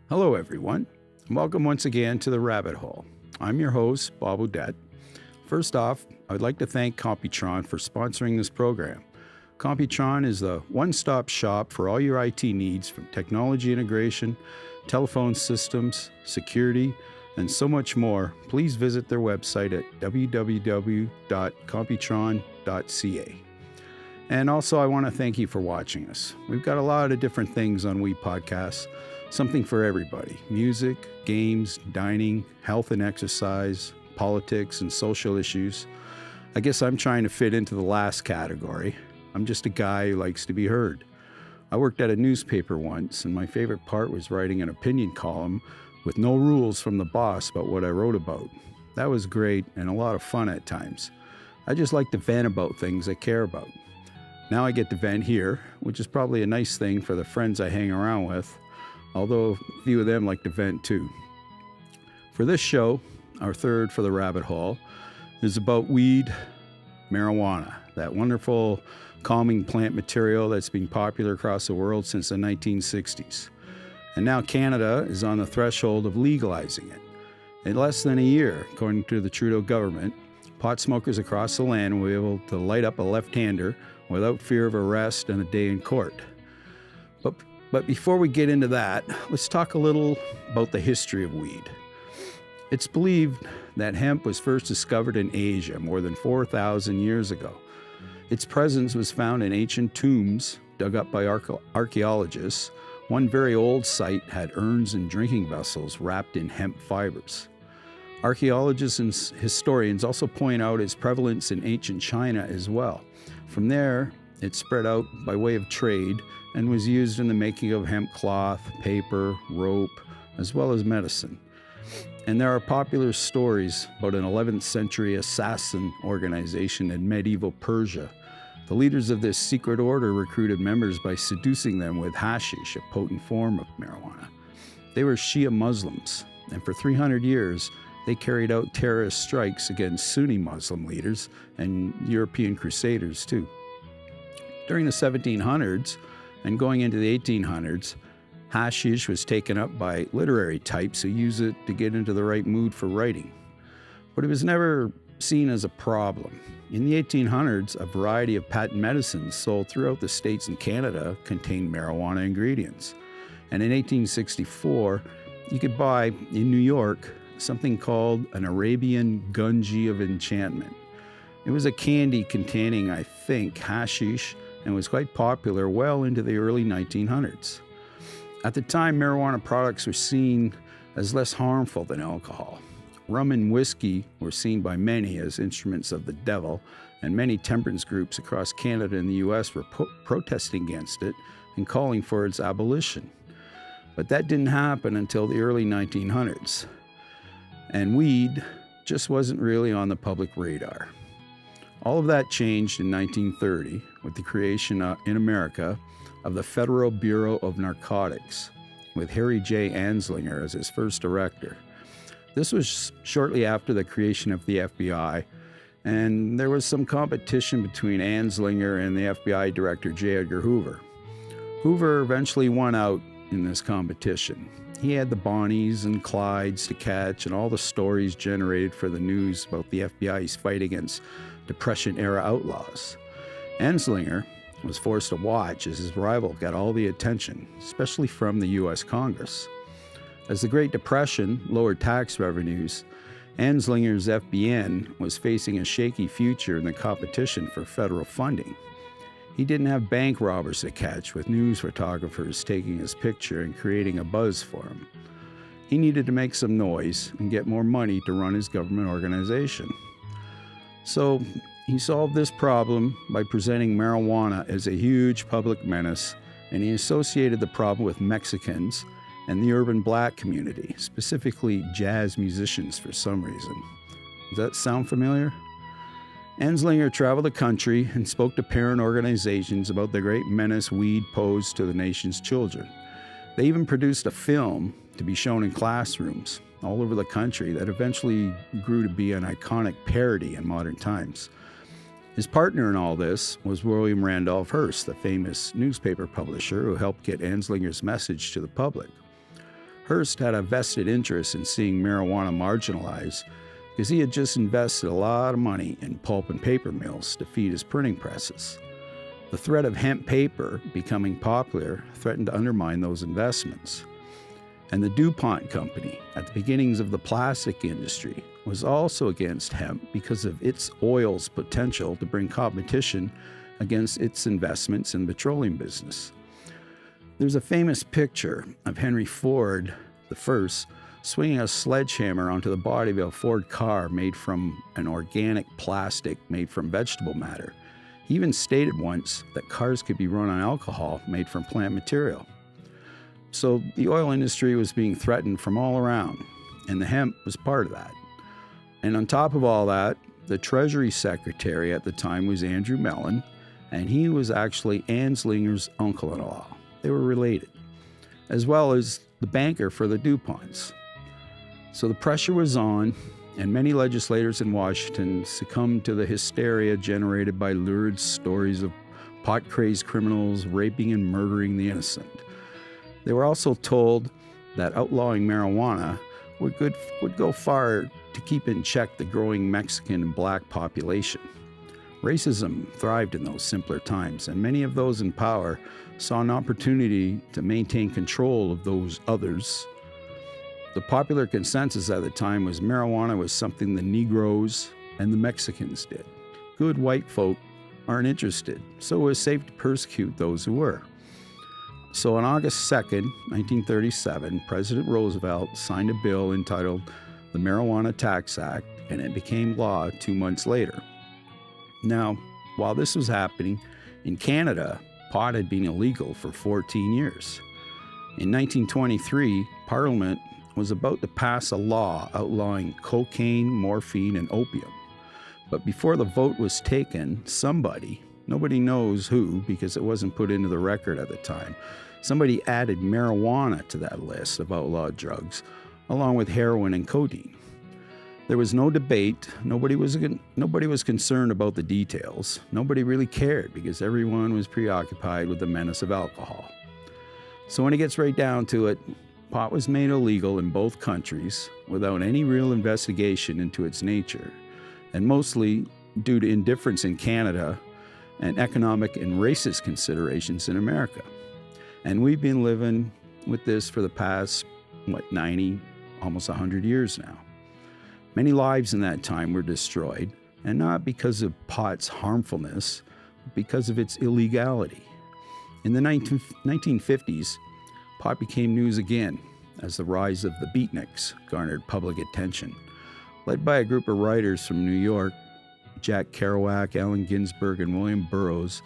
Hello, everyone, and welcome once again to The Rabbit Hole. I'm your host, Bob Odette. First off, I'd like to thank Computron for sponsoring this program. Computron is the one-stop shop for all your IT needs, from technology integration, telephone systems, security, and so much more. Please visit their website at www.computron.ca. And also, I want to thank you for watching us. We've got a lot of different things on WePodcast, something for everybody: music, games, dining, health and exercise, politics, and social issues. I guess I'm trying to fit into the last category. I'm just a guy who likes to be heard. I worked at a newspaper once, and my favorite part was writing an opinion column with no rules from the boss about what I wrote about. That was great and a lot of fun at times. I just like to vent about things I care about. Now I get to vent here, which is probably a nice thing for the friends I hang around with, although a few of them like to vent too. For this show, our third for the rabbit hole, is about weed, marijuana, that wonderful calming plant material that's been popular across the world since the 1960s. And now Canada is on the threshold of legalizing it. In less than a year, according to the Trudeau government, pot smokers across the land will be able to light up a left-hander without fear of arrest and a day in court. But before we get into that, let's talk a little about the history of weed. It's believed that hemp was first discovered in Asia more than 4,000 years ago. Its presence was found in ancient tombs dug up by archaeologists. One very old site had urns and drinking vessels wrapped in hemp fibers. Archaeologists and historians also point out its prevalence in ancient China as well. From there, it spread out by way of trade and was used in the making of hemp cloth, paper, rope, as well as medicine. And there are popular stories about an 11th century assassin organization in medieval Persia. The leaders of this secret order recruited members by seducing them with hashish, a potent form of marijuana. They were Shia Muslims, and for 300 years, they carried out terrorist strikes against Sunni Muslim leaders and European crusaders too. During the 1700s and going into the 1800s, hashish was taken up by literary types who use it to get into the right mood for writing. But it was never seen as a problem. In the 1800s, a variety of patent medicines sold throughout the States and Canada contained marijuana ingredients. And in 1864, you could buy in New York something called an Arabian Gunji of Enchantment. It was a candy containing, I think, hashish, and was quite popular well into the early 1900s. At the time, marijuana products were seen as less harmful than alcohol. Rum and whiskey were seen by many as instruments of the devil, and many temperance groups across Canada and the U.S. were protesting against it and calling for its abolition. But that didn't happen until the early 1900s, and weed just wasn't really on the public radar. All of that changed in 1930 with the creation in America of the Federal Bureau of Narcotics, with Harry J. Anslinger as its first director. This was shortly after the creation of the FBI, and there was some competition between Anslinger and the FBI director J. Edgar Hoover. Hoover eventually won out in this competition. He had the Bonnies and Clydes to catch and all the stories generated for the news about the FBI's fight against Depression-era outlaws. Anslinger was forced to watch as his rival got all the attention, especially from the U.S. Congress. As the Great Depression lowered tax revenues, Anslinger's FBN was facing a shaky future in the competition for federal funding. He didn't have bank robbers to catch, with news photographers taking his picture and creating a buzz for him. He needed to make some noise and get more money to run his government organization. So he solved this problem by presenting marijuana as a huge public menace, and he associated the problem with Mexicans and the urban black community, specifically jazz musicians for some reason. Does that sound familiar? Anslinger traveled the country and spoke to parent organizations about the great menace weed posed to the nation's children. They even produced a film to be shown in classrooms. all over the country that eventually grew to be an iconic parody in modern times. His partner in all this was William Randolph Hearst, the famous newspaper publisher who helped get Anslinger's message to the public. Hearst had a vested interest in seeing marijuana marginalized because he had just invested a lot of money in pulp and paper mills to feed his printing presses. The threat of hemp paper becoming popular threatened to undermine those investments. And the DuPont company, at the beginnings of the plastic industry, was also against hemp because of its oil's potential to bring competition against its investments in the petroleum business. There's a famous picture of Henry Ford I swinging a sledgehammer onto the body of a Ford car made from an organic plastic made from vegetable matter. He even stated once that cars could be run on alcohol made from plant material. So the oil industry was being threatened from all around, and the hemp was part of that. And on top of all that, the Treasury Secretary at the time was Andrew Mellon, and he was actually Anslinger's uncle-in-law. They were related, as well as the banker for the DuPonts. So the pressure was on, and many legislators in Washington succumbed to the hysteria generated by lurid stories of pot-crazed criminals raping and murdering the innocent. They were also told that outlawing marijuana would go far to keep in check the growing Mexican and black population. Racism thrived in those simpler times, and many of those in power saw an opportunity to maintain control of those others. The popular consensus at the time was marijuana was something the Negroes and the Mexicans did. Good white folk aren't interested, so it was safe to persecute those who were. So on August 2nd, 1937, President Roosevelt signed a bill entitled the Marijuana Tax Act, and it became law 2 months later. Now, while this was happening, in Canada, pot had been illegal for 14 years. In 1923, Parliament was about to pass a law outlawing cocaine, morphine, and opium. But before the vote was taken, somebody, nobody knows who because it wasn't put into the record at the time, somebody added marijuana to that list of outlawed drugs, along with heroin and codeine. There was no debate. Nobody was concerned about the details. Nobody really cared because everyone was preoccupied with the menace of alcohol. So when it gets right down to it, pot was made illegal in both countries without any real investigation into its nature, and mostly due to indifference in Canada and economic and racist considerations in America. And we've been living with this for the past, 90, almost 100 years now. Many lives in that time were destroyed, and not because of pot's harmfulness, but because of its illegality. In the 1950s, pot became news again as the rise of the beatniks garnered public attention. Led by a group of writers from New York, Jack Kerouac, Allen Ginsberg, and William Burroughs,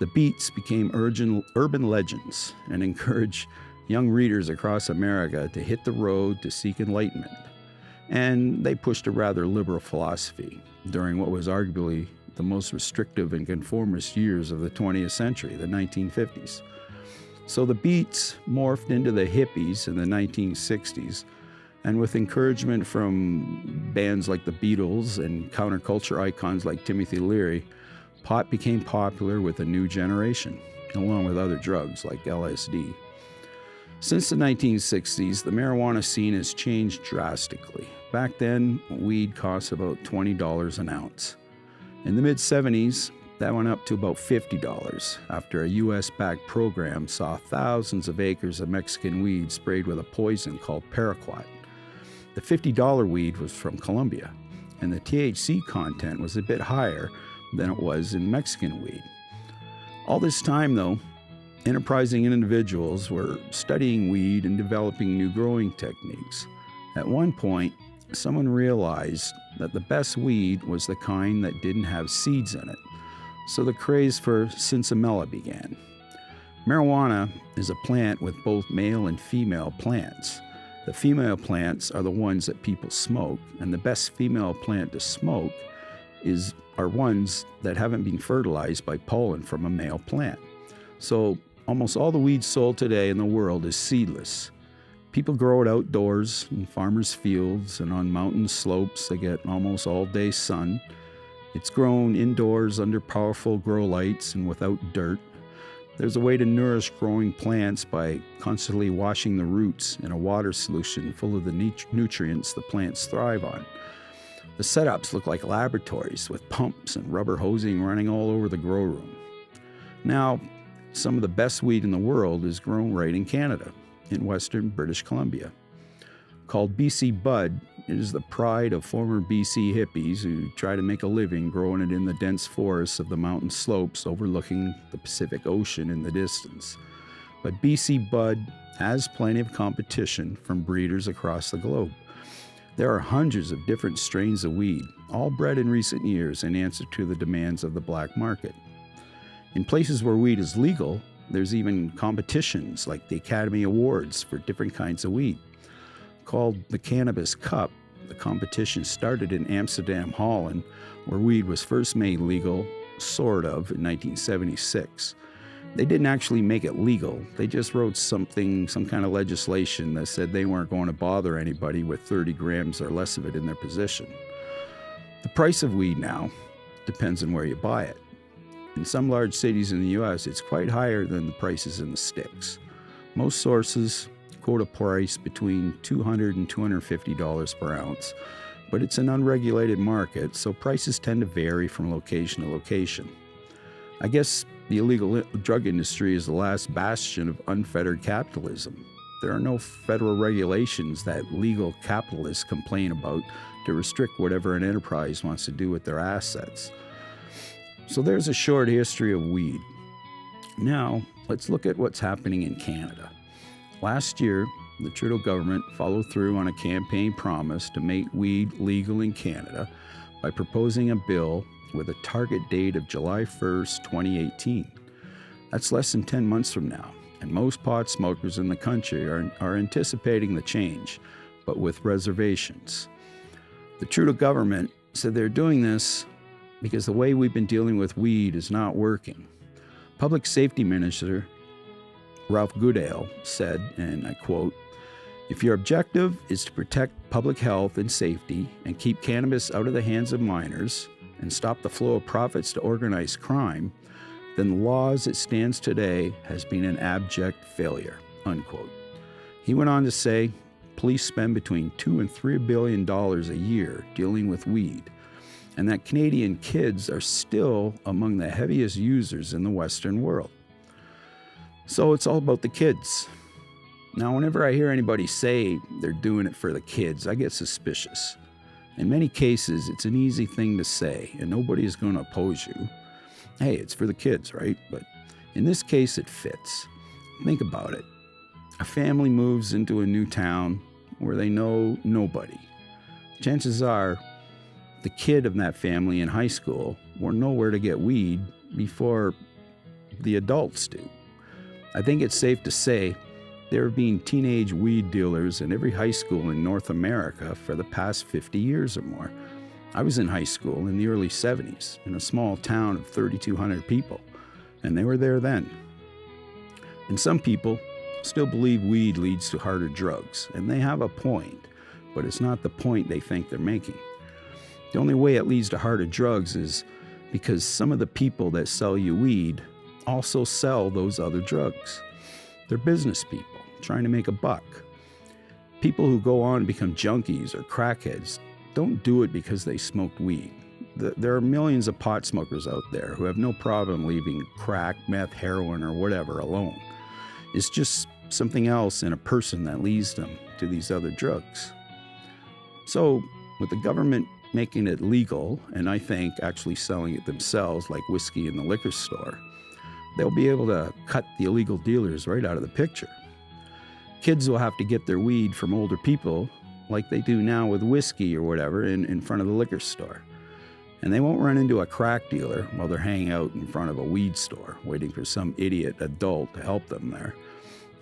the Beats became urban legends and encouraged young readers across America to hit the road to seek enlightenment. And they pushed a rather liberal philosophy during what was arguably the most restrictive and conformist years of the 20th century, the 1950s. So the Beats morphed into the hippies in the 1960s, and with encouragement from bands like the Beatles and counterculture icons like Timothy Leary, pot became popular with a new generation, along with other drugs like LSD. Since the 1960s, the marijuana scene has changed drastically. Back then, weed cost about $20 an ounce. In the mid-70s, that went up to about $50 after a US-backed program saw thousands of acres of Mexican weed sprayed with a poison called paraquat. The $50 weed was from Colombia, and the THC content was a bit higher than it was in Mexican weed. All this time, though, enterprising individuals were studying weed and developing new growing techniques. At one point, someone realized that the best weed was the kind that didn't have seeds in it, so the craze for sinsemilla began. Marijuana is a plant with both male and female plants. The female plants are the ones that people smoke, and the best female plant to smoke are ones that haven't been fertilized by pollen from a male plant. So almost all the weed sold today in the world is seedless. People grow it outdoors in farmers' fields and on mountain slopes that get almost all-day sun. It's grown indoors under powerful grow lights and without dirt. There's a way to nourish growing plants by constantly washing the roots in a water solution full of the nutrients the plants thrive on. The setups look like laboratories with pumps and rubber hosing running all over the grow room. Now, some of the best weed in the world is grown right in Canada, in western British Columbia. Called BC Bud, it is the pride of former BC hippies who try to make a living growing it in the dense forests of the mountain slopes overlooking the Pacific Ocean in the distance. But BC Bud has plenty of competition from breeders across the globe. There are hundreds of different strains of weed, all bred in recent years in answer to the demands of the black market. In places where weed is legal, there's even competitions like the Academy Awards for different kinds of weed. Called the Cannabis Cup, the competition started in Amsterdam, Holland, where weed was first made legal, sort of, in 1976. They didn't actually make it legal. They just wrote some kind of legislation that said they weren't going to bother anybody with 30 grams or less of it in their possession. The price of weed now depends on where you buy it. In some large cities in the U.S., it's quite higher than the prices in the sticks. Most sources quote a price between $200 and $250 per ounce, but it's an unregulated market, so prices tend to vary from location to location. I guess the illegal drug industry is the last bastion of unfettered capitalism. There are no federal regulations that legal capitalists complain about to restrict whatever an enterprise wants to do with their assets. So there's a short history of weed. Now, let's look at what's happening in Canada. Last year, the Trudeau government followed through on a campaign promise to make weed legal in Canada by proposing a bill with a target date of July 1st, 2018. That's less than 10 months from now, and most pot smokers in the country are anticipating the change, but with reservations. The Trudeau government said they're doing this because the way we've been dealing with weed is not working. Public Safety Minister Ralph Goodale said, and I quote, "If your objective is to protect public health and safety and keep cannabis out of the hands of minors and stop the flow of profits to organized crime, then the law as it stands today has been an abject failure," unquote. He went on to say, police spend between $2 and $3 billion a year dealing with weed, and that Canadian kids are still among the heaviest users in the Western world. So it's all about the kids. Now, whenever I hear anybody say they're doing it for the kids, I get suspicious. In many cases, it's an easy thing to say, and nobody is going to oppose you. Hey, it's for the kids, right? But in this case, it fits. Think about it. A family moves into a new town where they know nobody. Chances are, the kid of that family in high school will know where to get weed before the adults do. I think it's safe to say there have been teenage weed dealers in every high school in North America for the past 50 years or more. I was in high school in the early 70s in a small town of 3,200 people, and they were there then. And some people still believe weed leads to harder drugs, and they have a point, but it's not the point they think they're making. The only way it leads to harder drugs is because some of the people that sell you weed also sell those other drugs. They're business people trying to make a buck. People who go on to become junkies or crackheads don't do it because they smoked weed. There are millions of pot smokers out there who have no problem leaving crack, meth, heroin, or whatever alone. It's just something else in a person that leads them to these other drugs. So, with the government making it legal, and I think actually selling it themselves like whiskey in the liquor store, they'll be able to cut the illegal dealers right out of the picture. Kids will have to get their weed from older people like they do now with whiskey or whatever in front of the liquor store. And they won't run into a crack dealer while they're hanging out in front of a weed store waiting for some idiot adult to help them there.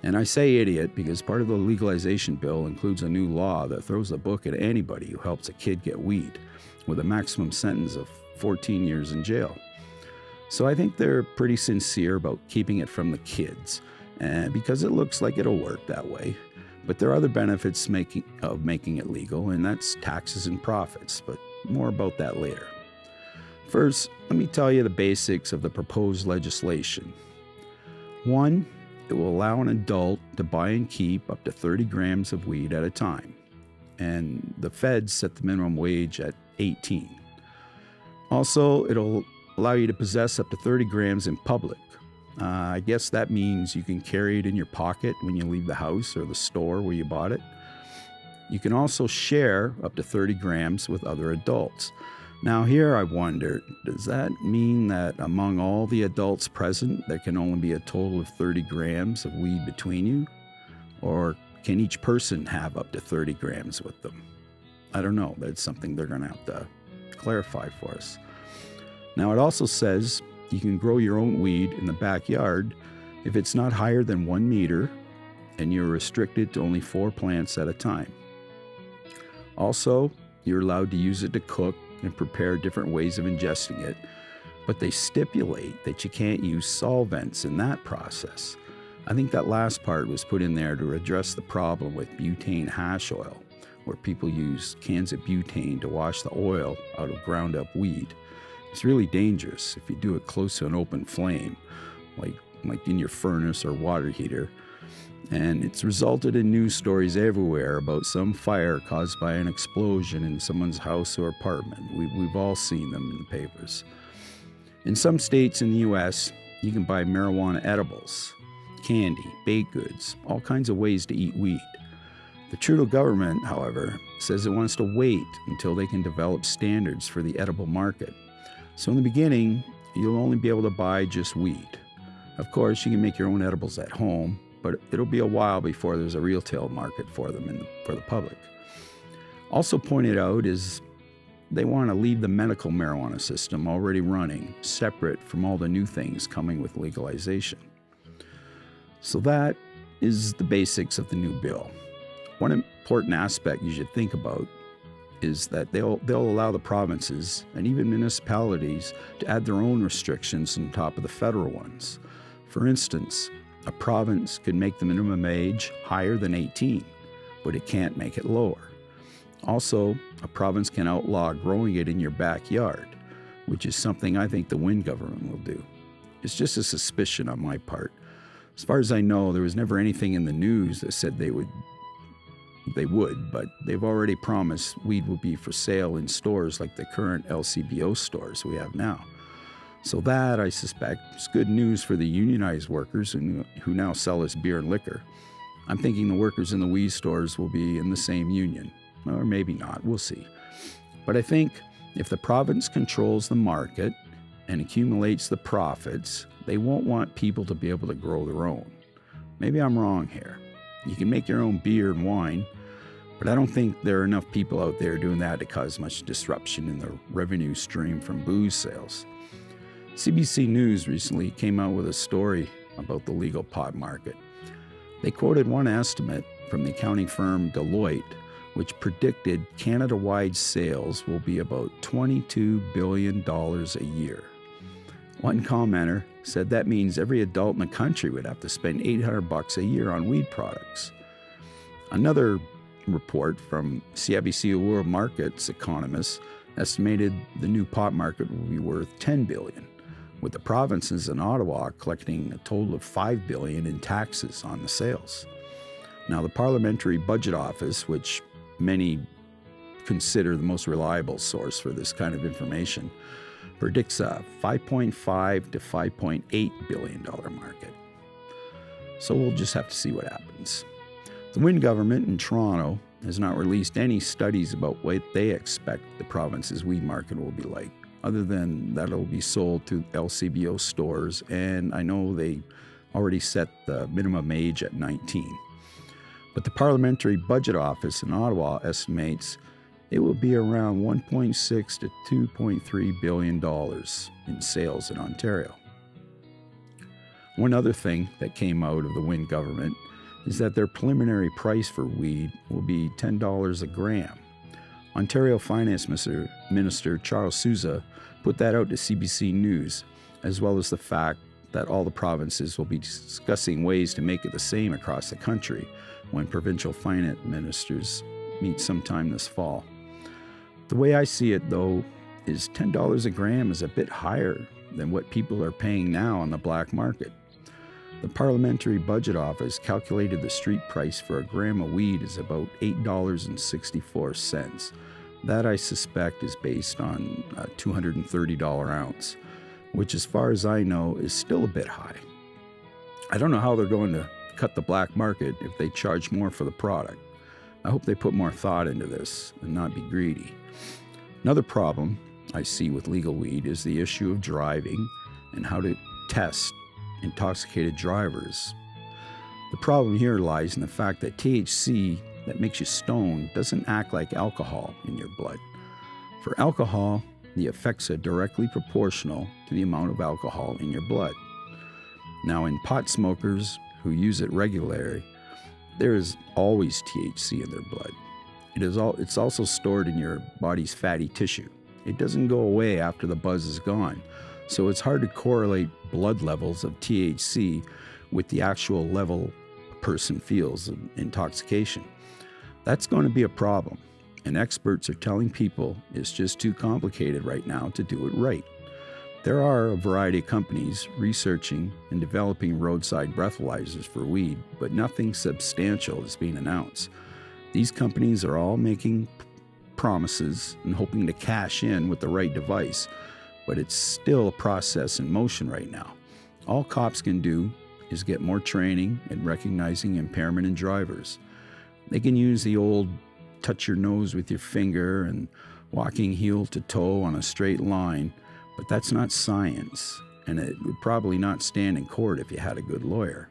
And I say idiot because part of the legalization bill includes a new law that throws a book at anybody who helps a kid get weed, with a maximum sentence of 14 years in jail. So I think they're pretty sincere about keeping it from the kids, because it looks like it'll work that way. But there are other benefits of making it legal, and that's taxes and profits, but more about that later. First, let me tell you the basics of the proposed legislation. 1, it will allow an adult to buy and keep up to 30 grams of weed at a time, and the feds set the minimum wage at 18. Also, it'll allow you to possess up to 30 grams in public. I guess that means you can carry it in your pocket when you leave the house or the store where you bought it. You can also share up to 30 grams with other adults. Now here I wonder, does that mean that among all the adults present, there can only be a total of 30 grams of weed between you? Or can each person have up to 30 grams with them? I don't know. That's something they're going to have to clarify for us. Now it also says you can grow your own weed in the backyard if it's not higher than 1 meter and you're restricted to only 4 plants at a time. Also, you're allowed to use it to cook and prepare different ways of ingesting it, but they stipulate that you can't use solvents in that process. I think that last part was put in there to address the problem with butane hash oil, where people use cans of butane to wash the oil out of ground up weed. It's really dangerous if you do it close to an open flame, like in your furnace or water heater. And it's resulted in news stories everywhere about some fire caused by an explosion in someone's house or apartment. We've all seen them in the papers. In some states in the U.S., you can buy marijuana edibles, candy, baked goods, all kinds of ways to eat weed. The Trudeau government, however, says it wants to wait until they can develop standards for the edible market. So in the beginning, you'll only be able to buy just weed. Of course, you can make your own edibles at home, but it'll be a while before there's a retail market for them for the public. Also pointed out is they want to leave the medical marijuana system already running separate from all the new things coming with legalization. So that is the basics of the new bill. One important aspect you should think about is that they'll allow the provinces and even municipalities to add their own restrictions on top of the federal ones. For instance, a province could make the minimum age higher than 18, but it can't make it lower. Also, a province can outlaw growing it in your backyard, which is something I think the Wynne government will do. It's just a suspicion on my part. As far as I know, there was never anything in the news that said they would, but they've already promised weed will be for sale in stores like the current LCBO stores we have now. So that, I suspect, is good news for the unionized workers who now sell us beer and liquor. I'm thinking the workers in the weed stores will be in the same union. Or maybe not, we'll see. But I think if the province controls the market and accumulates the profits, they won't want people to be able to grow their own. Maybe I'm wrong here. You can make your own beer and wine, but I don't think there are enough people out there doing that to cause much disruption in the revenue stream from booze sales. CBC News recently came out with a story about the legal pot market. They quoted one estimate from the accounting firm Deloitte, which predicted Canada-wide sales will be about $22 billion a year. One commenter said that means every adult in the country would have to spend $800 a year on weed products. Another report from CIBC World Markets economists estimated the new pot market will be worth $10 billion, with the provinces and Ottawa collecting a total of $5 billion in taxes on the sales. Now, the Parliamentary Budget Office, which many consider the most reliable source for this kind of information, predicts a $5.5 to $5.8 billion market. So we'll just have to see what happens. The Wynne government in Toronto has not released any studies about what they expect the province's weed market will be like, other than that it'll be sold to LCBO stores, and I know they already set the minimum age at 19. But the Parliamentary Budget Office in Ottawa estimates it will be around $1.6 to $2.3 billion in sales in Ontario. One other thing that came out of the Wynne government is that their preliminary price for weed will be $10 a gram. Ontario Finance Minister Charles Sousa put that out to CBC News, as well as the fact that all the provinces will be discussing ways to make it the same across the country when provincial finance ministers meet sometime this fall. The way I see it, though, is $10 a gram is a bit higher than what people are paying now on the black market. The Parliamentary Budget Office calculated the street price for a gram of weed is about $8.64. That, I suspect, is based on a $230 ounce, which, as far as I know, is still a bit high. I don't know how they're going to cut the black market if they charge more for the product. I hope they put more thought into this and not be greedy. Another problem I see with legal weed is the issue of driving and how to test intoxicated drivers. The problem here lies in the fact that THC that makes you stoned doesn't act like alcohol in your blood. For alcohol, the effects are directly proportional to the amount of alcohol in your blood. Now, in pot smokers who use it regularly, there is always THC in their blood. It's also stored in your body's fatty tissue. It doesn't go away after the buzz is gone, so it's hard to correlate blood levels of THC with the actual level a person feels of intoxication. That's going to be a problem, and experts are telling people it's just too complicated right now to do it right. There are a variety of companies researching and developing roadside breathalyzers for weed, but nothing substantial is being announced. These companies are all making promises and hoping to cash in with the right device, but it's still a process in motion right now. All cops can do is get more training in recognizing impairment in drivers. They can use the old touch your nose with your finger and walking heel to toe on a straight line, but that's not science, and it would probably not stand in court if you had a good lawyer.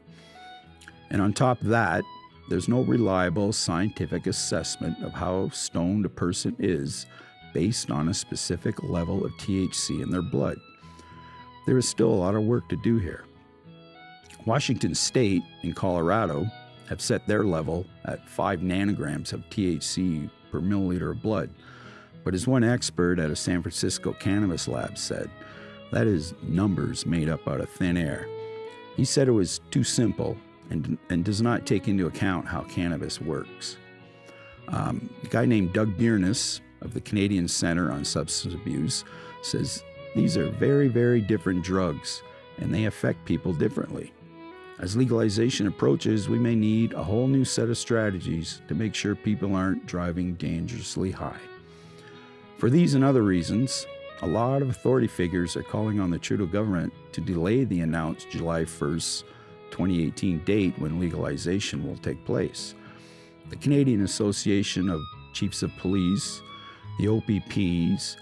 And on top of that, there's no reliable scientific assessment of how stoned a person is based on a specific level of THC in their blood. There is still a lot of work to do here. Washington State and Colorado have set their level at 5 nanograms of THC per milliliter of blood. But as one expert at a San Francisco cannabis lab said, that is numbers made up out of thin air. He said it was too simple and does not take into account how cannabis works. A guy named Doug Biernes of the Canadian Centre on Substance Abuse says these are very, very different drugs and they affect people differently. As legalization approaches, we may need a whole new set of strategies to make sure people aren't driving dangerously high. For these and other reasons, a lot of authority figures are calling on the Trudeau government to delay the announced July 1st, 2018 date when legalization will take place. The Canadian Association of Chiefs of Police, the OPPs,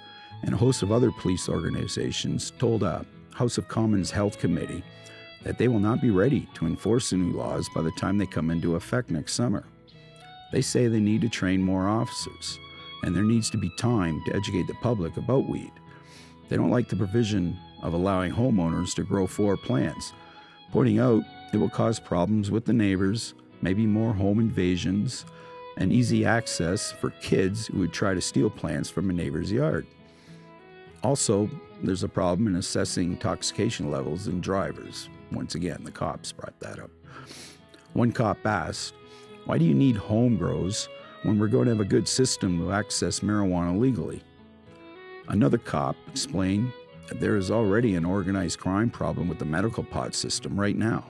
and a host of other police organizations told a House of Commons Health Committee that they will not be ready to enforce the new laws by the time they come into effect next summer. They say they need to train more officers, and there needs to be time to educate the public about weed. They don't like the provision of allowing homeowners to grow 4 plants, pointing out it will cause problems with the neighbors, maybe more home invasions, and easy access for kids who would try to steal plants from a neighbor's yard. Also, there's a problem in assessing intoxication levels in drivers. Once again, the cops brought that up. One cop asked, "Why do you need home grows when we're going to have a good system to access marijuana legally?" Another cop explained that there is already an organized crime problem with the medical pot system right now,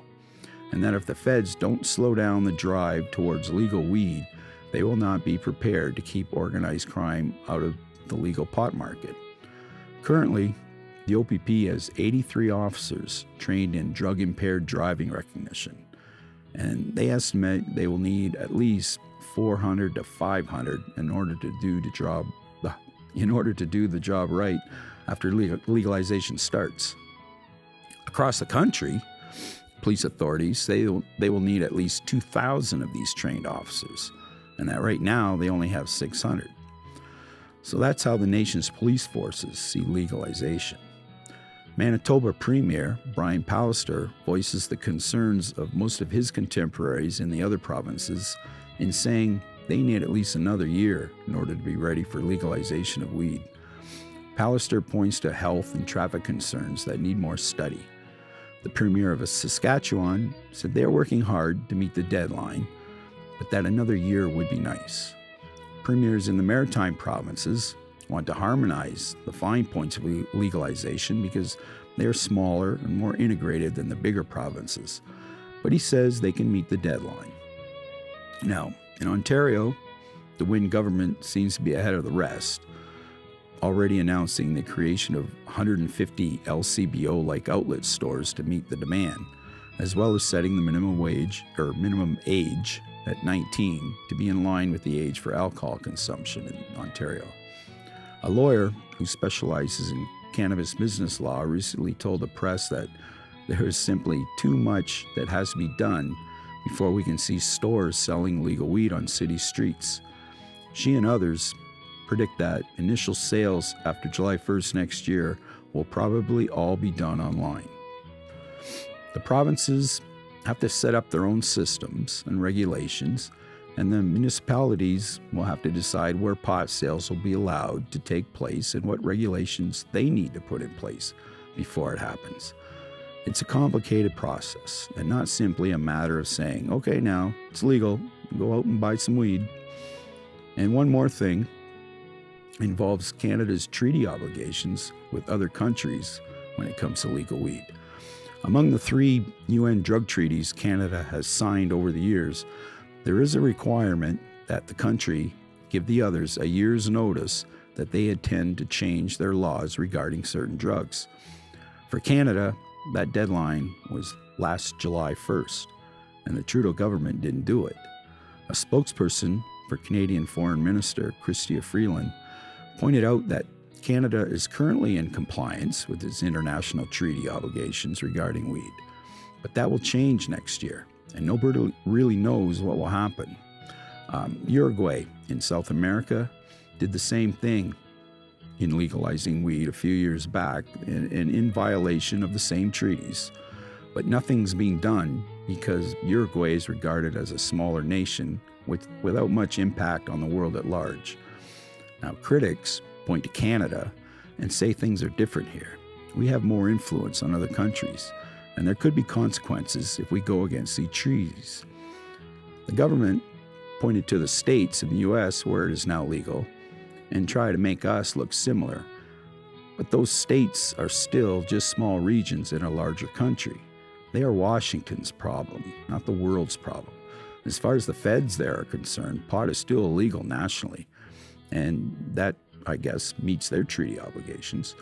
and that if the feds don't slow down the drive towards legal weed, they will not be prepared to keep organized crime out of the legal pot market. Currently, the OPP has 83 officers trained in drug-impaired driving recognition, and they estimate they will need at least 400 to 500 in order to do the job right after legalization starts. Across the country, police authorities say they will need at least 2,000 of these trained officers, and that right now they only have 600. So that's how the nation's police forces see legalization. Manitoba Premier Brian Pallister voices the concerns of most of his contemporaries in the other provinces in saying they need at least another year in order to be ready for legalization of weed. Pallister points to health and traffic concerns that need more study. The Premier of Saskatchewan said they are working hard to meet the deadline, but that another year would be nice. Premiers in the maritime provinces want to harmonize the fine points of legalization because they are smaller and more integrated than the bigger provinces. But he says they can meet the deadline. Now, in Ontario, the Wynne government seems to be ahead of the rest, already announcing the creation of 150 LCBO-like outlet stores to meet the demand, as well as setting the minimum age at 19 to be in line with the age for alcohol consumption in Ontario. A lawyer who specializes in cannabis business law recently told the press that there is simply too much that has to be done before we can see stores selling legal weed on city streets. She and others predict that initial sales after July 1st next year will probably all be done online. The provinces have to set up their own systems and regulations, and the municipalities will have to decide where pot sales will be allowed to take place and what regulations they need to put in place before it happens. It's a complicated process and not simply a matter of saying, okay, now it's legal, go out and buy some weed. And one more thing involves Canada's treaty obligations with other countries when it comes to legal weed. Among the 3 UN drug treaties Canada has signed over the years, there is a requirement that the country give the others a year's notice that they intend to change their laws regarding certain drugs. For Canada, that deadline was last July 1st, and the Trudeau government didn't do it. A spokesperson for Canadian Foreign Minister Chrystia Freeland pointed out that Canada is currently in compliance with its international treaty obligations regarding weed, but that will change next year, and nobody really knows what will happen. Uruguay in South America did the same thing in legalizing weed a few years back and in violation of the same treaties. But nothing's being done because Uruguay is regarded as a smaller nation without much impact on the world at large. Now, critics point to Canada and say things are different here. We have more influence on other countries, and there could be consequences if we go against these treaties. The government pointed to the states in the U.S. where it is now legal and try to make us look similar. But those states are still just small regions in a larger country. They are Washington's problem, not the world's problem. As far as the feds there are concerned, pot is still illegal nationally, and that, I guess, meets their treaty obligations.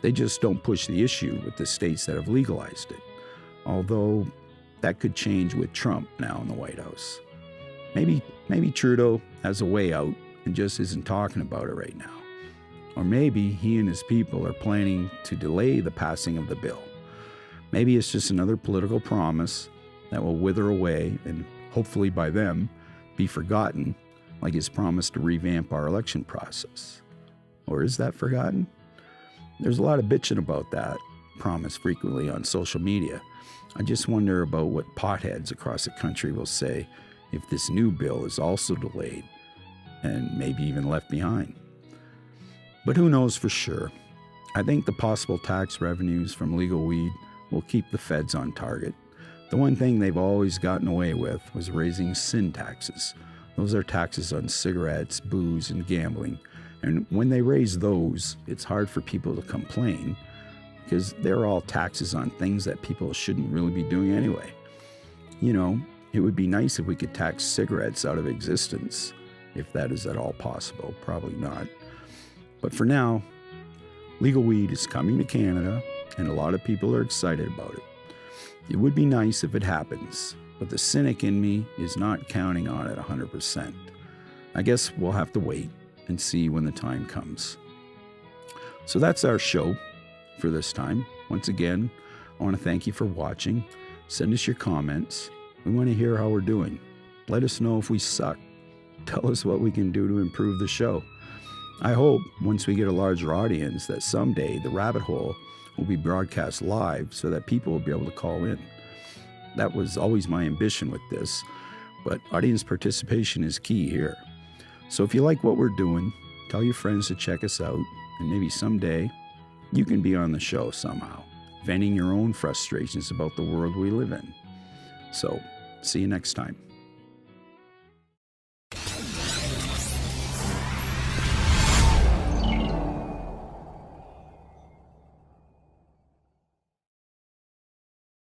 They just don't push the issue with the states that have legalized it, although that could change with Trump now in the White House. Maybe Trudeau has a way out and just isn't talking about it right now. Or maybe he and his people are planning to delay the passing of the bill. Maybe it's just another political promise that will wither away and hopefully by them be forgotten, like his promise to revamp our election process. Or is that forgotten? There's a lot of bitching about that promise frequently on social media. I just wonder about what potheads across the country will say if this new bill is also delayed and maybe even left behind. But who knows for sure? I think the possible tax revenues from legal weed will keep the feds on target. The one thing they've always gotten away with was raising sin taxes. Those are taxes on cigarettes, booze, and gambling. And when they raise those, it's hard for people to complain because they're all taxes on things that people shouldn't really be doing anyway. You know, it would be nice if we could tax cigarettes out of existence, if that is at all possible. Probably not. But for now, legal weed is coming to Canada, and a lot of people are excited about it. It would be nice if it happens, but the cynic in me is not counting on it 100%. I guess we'll have to wait and see when the time comes. So that's our show for this time. Once again, I want to thank you for watching. Send us your comments. We want to hear how we're doing. Let us know if we suck. Tell us what we can do to improve the show. I hope once we get a larger audience that someday the rabbit hole will be broadcast live so that people will be able to call in. That was always my ambition with this, but audience participation is key here. So if you like what we're doing, tell your friends to check us out, and maybe someday you can be on the show somehow. venting your own frustrations about the world we live in. So, see you next time.